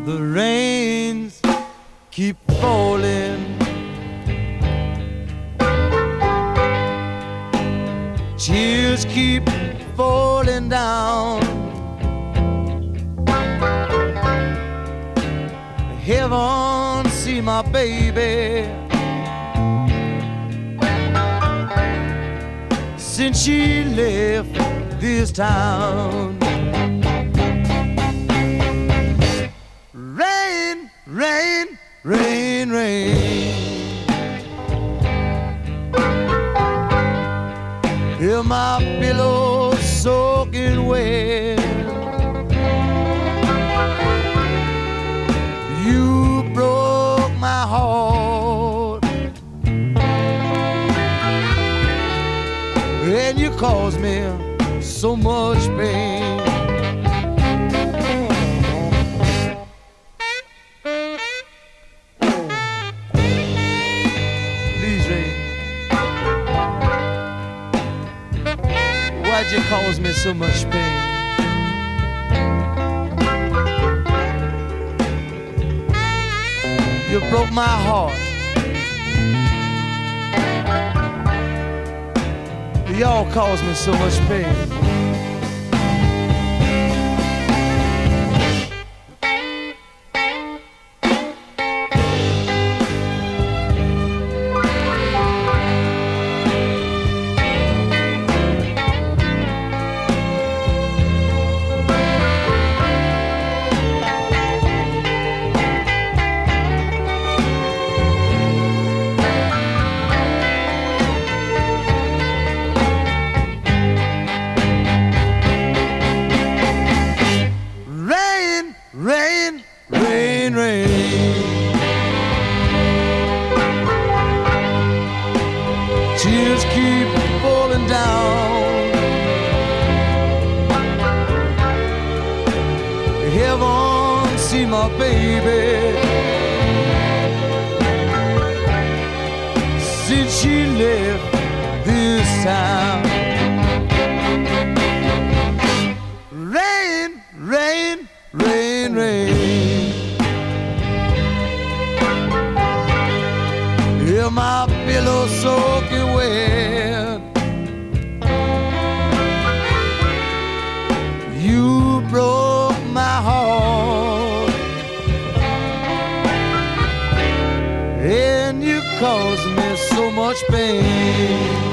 The rains keep falling, tears keep falling down. Heaven, see my baby, since she left this town. Rain, rain, rain, rain, hear my pillow soaking wet. You broke my heart, and you caused me so much pain. Why'd you cause me so much pain? You broke my heart. Y'all caused me so much pain. Tears keep falling down. Heaven, see my baby, since she left this town. Rain, rain, rain, rain, hear my pillow soaking wet. You broke my heart, and you caused me so much pain.